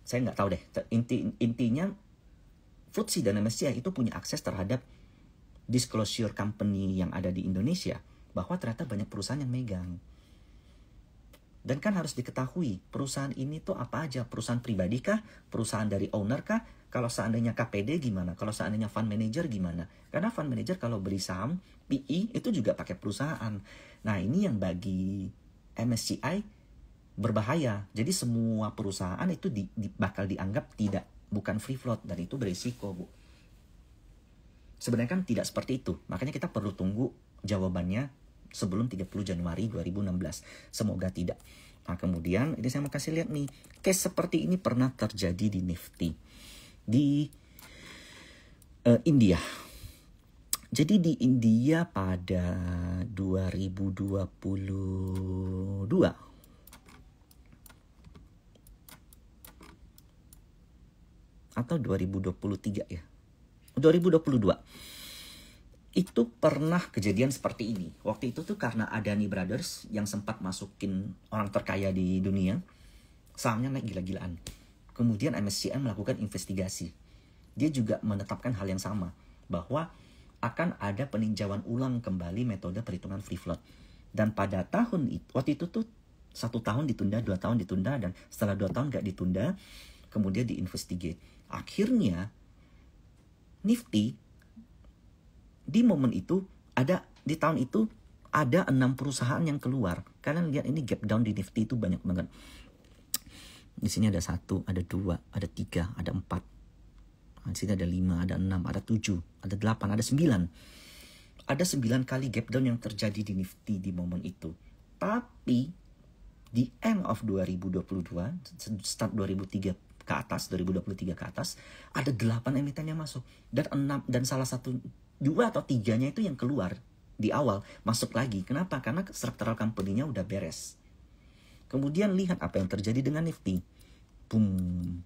saya nggak tahu deh. Intinya FTSE dan MSCI itu punya akses terhadap disclosure company yang ada di Indonesia, bahwa ternyata banyak perusahaan yang megang. Dan kan harus diketahui, perusahaan ini tuh apa aja? Perusahaan pribadi kah? Perusahaan dari owner kah? Kalau seandainya KPD gimana? Kalau seandainya fund manager gimana? Karena fund manager kalau beri saham, PE itu juga pakai perusahaan. Nah ini yang bagi MSCI berbahaya. Jadi semua perusahaan itu bakal dianggap bukan free float, dan itu berisiko, Bu. Sebenarnya kan tidak seperti itu. Makanya kita perlu tunggu jawabannya sebelum 30 Januari 2016. Semoga tidak. Nah kemudian ini saya mau kasih lihat nih. Case seperti ini pernah terjadi di Nifty. Di India. Jadi di India pada 2022 atau 2023 ya. 2022. Itu pernah kejadian seperti ini. Waktu itu tuh karena Adani Brothers yang sempat masukin orang terkaya di dunia, sahamnya naik gila-gilaan. Kemudian MSCI melakukan investigasi. Dia juga menetapkan hal yang sama, bahwa akan ada peninjauan ulang kembali metode perhitungan free float. Dan pada tahun itu, waktu itu tuh 1 tahun ditunda, 2 tahun ditunda, dan setelah 2 tahun gak ditunda, kemudian diinvestigate. Akhirnya Nifty di momen itu di tahun itu ada 6 perusahaan yang keluar. Kalian lihat ini gap down di Nifty itu banyak banget. Di sini ada 1, ada 2, ada 3, ada 4. Di sini ada 5, ada 6, ada 7, ada 8, ada 9. Ada 9 kali gap down yang terjadi di Nifty di momen itu. Tapi di end of 2022, start 2023 ke atas, 2023 ke atas, ada 8 emiten yang masuk. Dan salah satu 2 atau 3-nya itu yang keluar di awal, masuk lagi. Kenapa? Karena structural company-nya udah beres. Kemudian lihat apa yang terjadi dengan Nifty. Boom.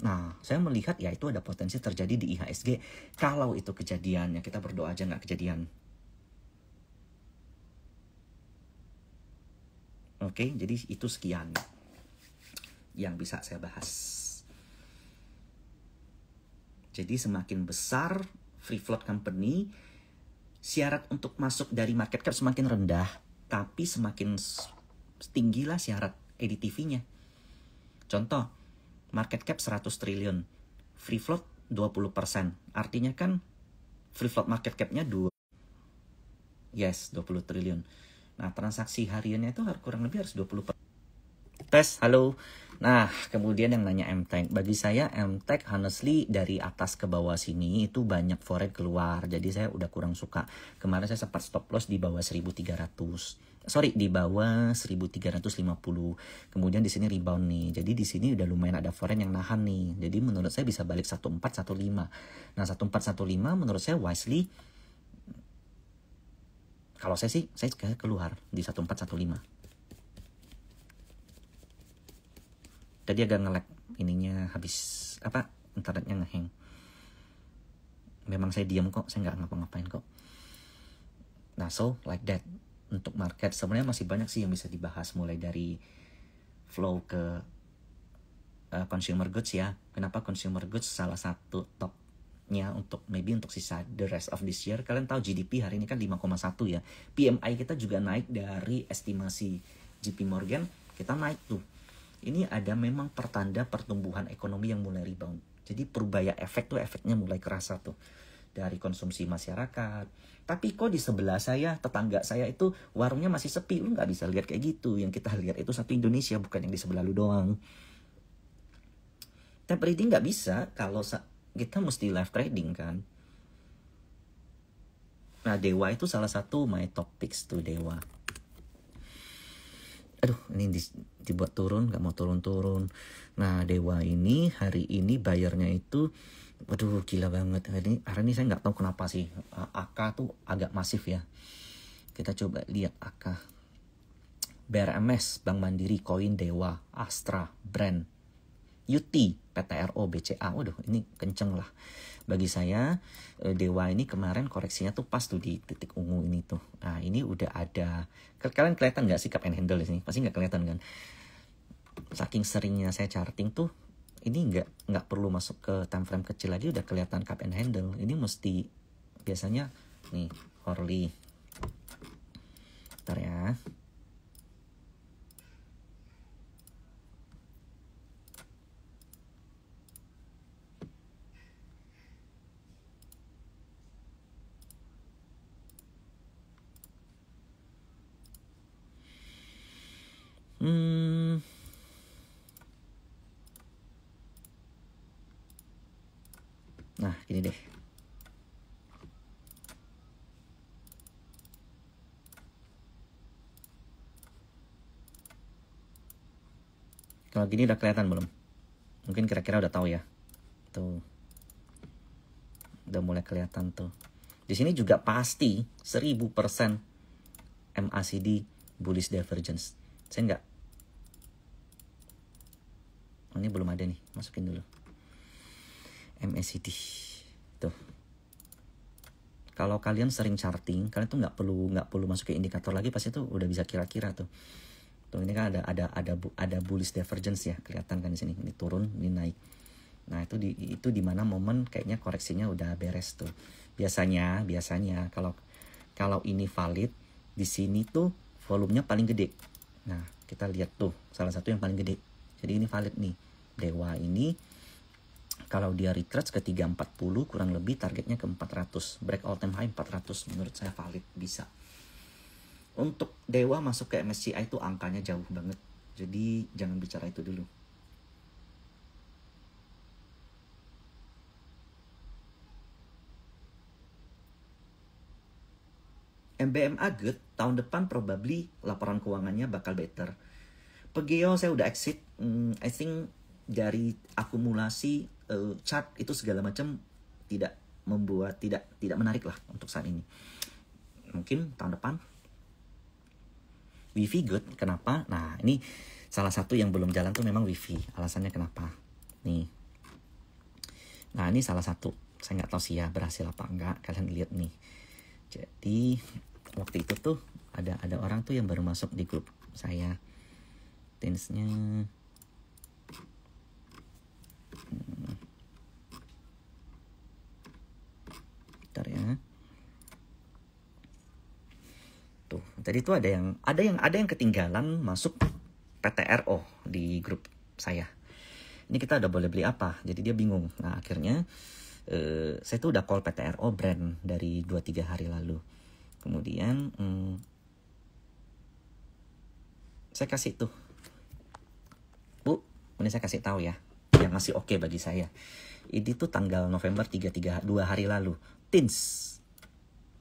Nah, saya melihat ya itu ada potensi terjadi di IHSG. Kalau itu kejadian, ya kita berdoa aja nggak kejadian. Oke, jadi itu sekian yang bisa saya bahas. Jadi semakin besar free float company, syarat untuk masuk dari market cap semakin rendah, tapi semakin tinggilah syarat ADTV-nya. Contoh, market cap 100 triliun, free float 20%. Artinya kan free float market cap-nya 20 triliun. Nah, transaksi hariannya itu kurang lebih harus 20%. Tes, halo. Nah, kemudian yang nanya MTech. Bagi saya MTech honestly dari atas ke bawah sini itu banyak forex keluar. Jadi saya udah kurang suka. Kemarin saya sempat stop loss di bawah 1300. Sorry, di bawah 1350. Kemudian di sini rebound nih. Jadi di sini udah lumayan ada forex yang nahan nih. Jadi menurut saya bisa balik 1415. Nah, 1415 menurut saya wisely, kalau saya sih saya keluar di 1415. Tadi agak nge-lag ininya, habis internetnya nge-hang. Memang saya diam kok, saya nggak ngapa-ngapain kok. Nah, so like that. Untuk market sebenarnya masih banyak sih yang bisa dibahas, mulai dari flow ke consumer goods ya. Kenapa consumer goods salah satu topnya untuk sisa the rest of this year. Kalian tahu GDP hari ini kan 5,1 ya. PMI kita juga naik dari estimasi JP Morgan, kita naik tuh. Ini ada memang pertanda pertumbuhan ekonomi yang mulai rebound. Jadi perubahan efeknya mulai kerasa tuh dari konsumsi masyarakat. Tapi kok di sebelah saya, tetangga saya itu warungnya masih sepi. Lu nggak bisa lihat kayak gitu. Yang kita lihat itu satu Indonesia, bukan yang di sebelah lu doang. Tape reading nggak bisa kalau kita mesti live trading kan. Nah, Dewa itu salah satu my top picks tuh, Dewa. Aduh, ini dibuat turun, gak mau turun-turun. Nah, Dewa ini hari ini bayarnya itu, waduh gila banget. Hari ini saya nggak tahu kenapa sih. AK tuh agak masif ya. Kita coba lihat AK. BRMS, Bank Mandiri, Koin, Dewa, Astra, Brand, UT, PTRO, BCA. Waduh, ini kenceng lah. Bagi saya, Dewa ini kemarin koreksinya tuh pas tuh di titik ungu ini tuh. Nah, ini udah ada. Kalian kelihatan nggak sikap and handle di sini? Pasti nggak kelihatan kan? Saking seringnya saya charting tuh, ini nggak perlu masuk ke time frame kecil lagi udah kelihatan cup and handle. Ini mesti biasanya nih Orly. Bentar ya. Nah, gini deh. Kalau gini udah kelihatan belum? Mungkin kira-kira udah tahu ya. Tuh. Udah mulai kelihatan tuh. Di sini juga pasti 1000% MACD bullish divergence. Saya nggak. Ini belum ada nih, masukin dulu. MACD. Tuh. Kalau kalian sering charting, kalian tuh nggak perlu masuk ke indikator lagi, pasti tuh udah bisa kira-kira tuh. Tuh ini kan ada bullish divergence ya, kelihatan kan di sini. Ini turun, ini naik. Nah, itu di mana momen kayaknya koreksinya udah beres tuh. Biasanya kalau ini valid, di sini tuh volumenya paling gede. Nah, kita lihat tuh salah satu yang paling gede. Jadi ini valid nih. Dewa ini kalau dia retrace ke 340 kurang lebih targetnya ke 400. Break all time high 400 menurut saya valid, bisa. Untuk Dewa masuk ke MSCI itu angkanya jauh banget. Jadi jangan bicara itu dulu. MBMA good, tahun depan probably laporan keuangannya bakal better. Pegeo saya udah exit, I think dari akumulasi chart itu segala macam tidak menarik lah untuk saat ini. Mungkin tahun depan. Wifi good, kenapa? Nah, ini salah satu yang belum jalan tuh memang Wifi. Alasannya kenapa? Nih. Nah, ini salah satu. Saya nggak tahu sih ya berhasil apa enggak. Kalian lihat nih. Jadi waktu itu tuh ada orang tuh yang baru masuk di grup saya. Tinsnya bentar ya. Tuh, tadi tuh ada yang ketinggalan masuk PTRO di grup saya. Ini kita udah boleh beli apa? Jadi dia bingung. Nah, akhirnya saya tuh udah call PTRO brand dari 2-3 hari lalu. Kemudian saya kasih tuh, Bu, ini saya kasih tahu ya, yang masih oke bagi saya. Ini tuh tanggal November 2 hari lalu. Tins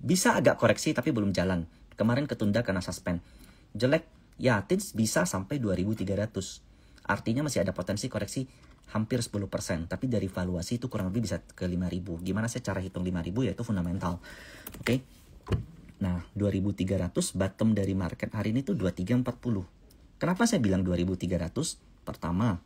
bisa agak koreksi tapi belum jalan. Kemarin ketunda karena suspend. Jelek, ya Tins bisa sampai 2.300. Artinya masih ada potensi koreksi hampir 10%. Tapi dari valuasi itu kurang lebih bisa ke 5.000. Gimana sih cara hitung 5.000? Yaitu fundamental. Oke. Nah, 2.300 bottom dari market hari ini tuh 2.340. Kenapa saya bilang 2.300? Pertama,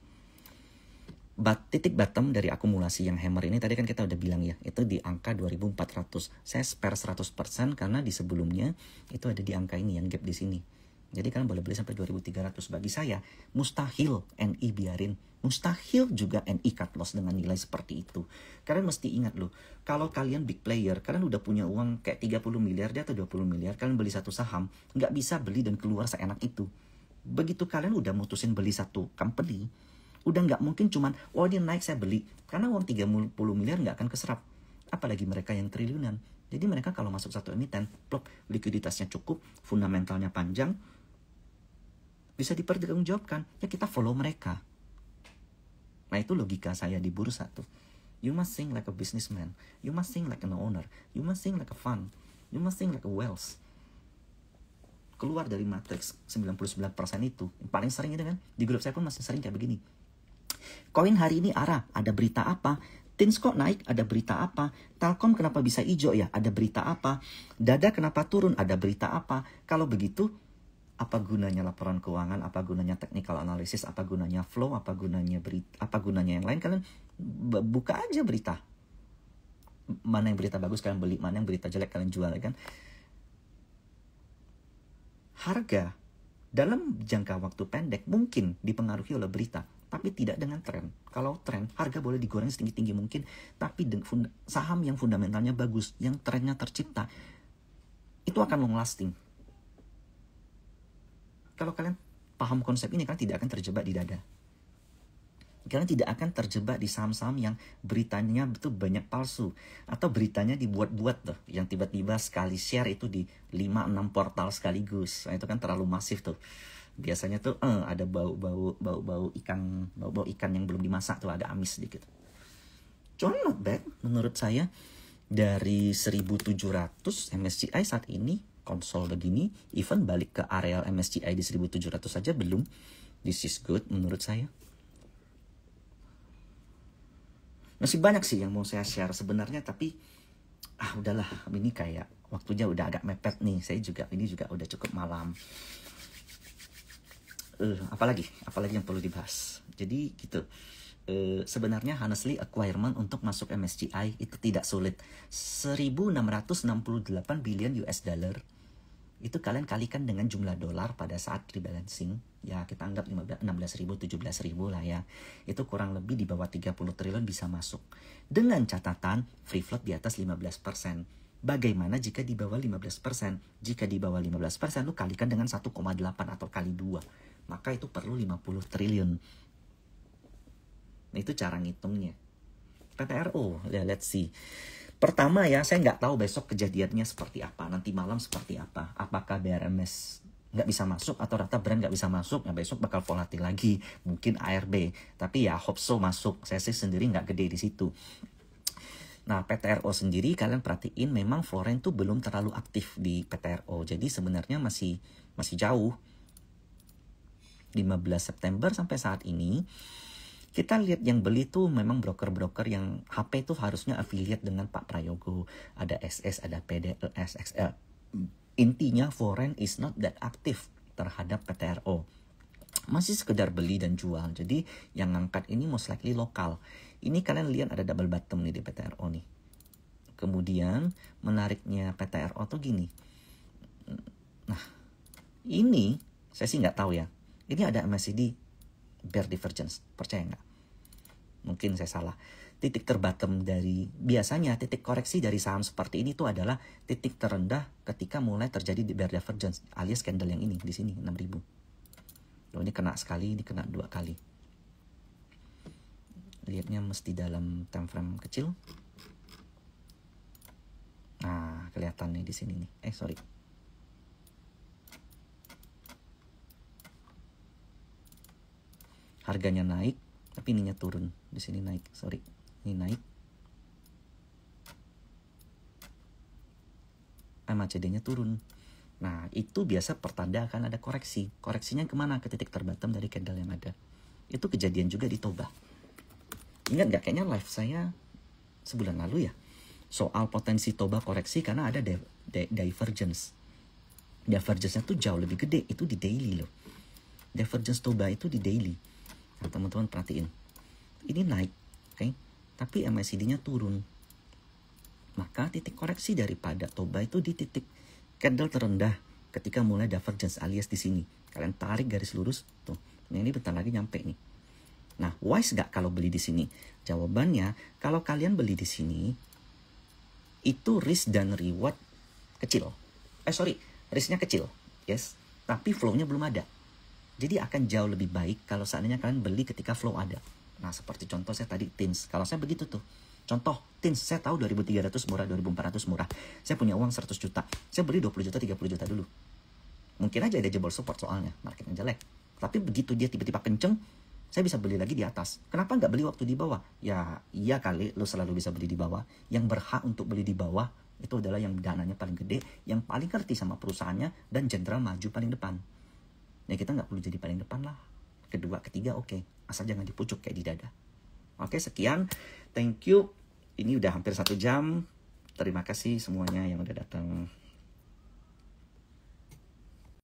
titik bottom dari akumulasi yang hammer ini tadi kan kita udah bilang ya, itu di angka 2.400. Saya spare 100% karena di sebelumnya itu ada di angka ini yang gap di sini. Jadi kalian boleh beli sampai 2.300. Bagi saya mustahil NI biarin, mustahil juga NI cut loss dengan nilai seperti itu. Kalian mesti ingat loh, kalau kalian big player, kalian udah punya uang kayak 30 miliar atau 20 miliar, kalian beli satu saham, nggak bisa beli dan keluar seenak itu. Begitu kalian udah mutusin beli satu company, udah nggak mungkin cuman, oh dia naik saya beli. Karena uang 30 miliar nggak akan keserap. Apalagi mereka yang triliunan. Jadi mereka kalau masuk satu emiten, plop, likuiditasnya cukup, fundamentalnya panjang, bisa dipertanggungjawabkan. Ya kita follow mereka. Nah itu logika saya di bursa tuh. You must think like a businessman. You must think like an owner. You must think like a fund. You must think like a wealth. Keluar dari matriks 99% itu. Yang paling sering itu kan. Di grup saya pun masih sering kayak begini. Koin hari ini ARA, ada berita apa? Tins kok naik, ada berita apa? Telkom kenapa bisa hijau ya? Ada berita apa? Dada kenapa turun? Ada berita apa? Kalau begitu, apa gunanya laporan keuangan? Apa gunanya technical analysis? Apa gunanya flow? Apa gunanya berita? Apa gunanya yang lain? Kalian buka aja berita. Mana yang berita bagus kalian beli, mana yang berita jelek kalian jual, kan? Harga dalam jangka waktu pendek mungkin dipengaruhi oleh berita, tapi tapi tidak dengan tren. Kalau tren, harga boleh digoreng setinggi-tinggi mungkin, tapi saham yang fundamentalnya bagus, yang trennya tercipta, itu akan long lasting. Kalau kalian paham konsep ini, kalian tidak akan terjebak di dada. Kalian tidak akan terjebak di saham-saham yang beritanya itu banyak palsu, atau beritanya dibuat-buat tuh, yang tiba-tiba sekali share itu di 5-6 portal sekaligus. Nah, itu kan terlalu masif tuh. Biasanya tuh ada bau ikan yang belum dimasak tuh, ada amis sedikit. Cuma not bad menurut saya. Dari 1700 MSCI saat ini konsol begini, even balik ke areal MSCI di 1700 saja belum. This is good menurut saya. Masih banyak sih yang mau saya share sebenarnya, tapi udahlah, ini kayak waktunya udah agak mepet nih. Ini juga udah cukup malam. Apalagi yang perlu dibahas. Jadi gitu. Sebenarnya honestly acquirement untuk masuk MSCI itu tidak sulit. 1.668 billion US dollar. Itu kalian kalikan dengan jumlah dolar pada saat rebalancing. Ya kita anggap 16.000, 17.000 lah ya. Itu kurang lebih di bawah 30 triliun bisa masuk. Dengan catatan free float di atas 15%. Bagaimana jika di bawah 15%? Jika di bawah 15%, lu kalikan dengan 1,8 atau kali 2. Maka itu perlu 50 triliun. Nah, itu cara ngitungnya. PTRO, ya let's see. Pertama ya, saya nggak tahu besok kejadiannya seperti apa. Nanti malam seperti apa. Apakah BRMS nggak bisa masuk atau rata brand nggak bisa masuk. Nah, besok bakal volatil lagi. Mungkin ARB. Tapi ya hope so masuk. Saya sih sendiri nggak gede di situ. Nah, PTRO sendiri kalian perhatiin memang Floren tuh belum terlalu aktif di PTRO. Jadi sebenarnya masih jauh. 15 September sampai saat ini, kita lihat yang beli tuh memang broker-broker yang HP tuh harusnya affiliate dengan Pak Prayogo. Ada SS, ada PDLS, XL. Intinya foreign is not that active terhadap PTRO. Masih sekedar beli dan jual. Jadi yang ngangkat ini most likely lokal. Ini kalian lihat ada double bottom nih di PTRO nih. Kemudian menariknya PTRO tuh gini. Nah, ini saya sih nggak tahu ya. Ini ada MACD bear divergence, percaya nggak? Mungkin saya salah. Titik terbottom dari, biasanya titik koreksi dari saham seperti ini tuh adalah titik terendah ketika mulai terjadi di bear divergence, alias candle yang ini di sini 6.000. Loh, ini kena sekali, ini kena 2 kali. Lihatnya mesti dalam time frame kecil. Nah, kelihatan nih di sini nih. Sorry. Harganya naik, tapi ininya turun. Di sini naik, sorry. Ini naik. MACD-nya turun. Nah, itu biasa pertanda akan ada koreksi. Koreksinya kemana? Ke titik terbottom dari candle yang ada. Itu kejadian juga di Toba. Ingat nggak? Kayaknya live saya sebulan lalu ya. Soal potensi Toba koreksi karena ada divergence. Divergence-nya tuh jauh lebih gede. Itu di daily loh. Divergence Toba itu di daily. Nah, teman-teman perhatiin. Ini naik, oke? Tapi MACD-nya turun. Maka titik koreksi daripada Toba itu di titik candle terendah ketika mulai divergence alias di sini. Kalian tarik garis lurus tuh. Nah, ini bentar lagi nyampe nih. Nah, wise gak kalau beli di sini? Jawabannya, kalau kalian beli di sini itu risk dan reward kecil. Risknya kecil, yes. Tapi flow-nya belum ada. Jadi akan jauh lebih baik kalau seandainya kalian beli ketika flow ada. Nah, seperti contoh saya tadi TINS. Kalau saya begitu tuh. Contoh TINS, saya tahu 2.300 murah, 2.400 murah. Saya punya uang 100 juta. Saya beli 20 juta, 30 juta dulu. Mungkin aja ada jebol support soalnya. Marketnya jelek. Tapi begitu dia tiba-tiba kenceng, saya bisa beli lagi di atas. Kenapa nggak beli waktu di bawah? Ya, iya kali lo selalu bisa beli di bawah. Yang berhak untuk beli di bawah itu adalah yang dananya paling gede, yang paling ngerti sama perusahaannya, dan jenderal maju paling depan. Ya kita nggak perlu jadi paling depan lah. Kedua, ketiga oke. Asal jangan di pucuk kayak di dada. Oke, sekian. Thank you. Ini udah hampir 1 jam. Terima kasih semuanya yang udah datang.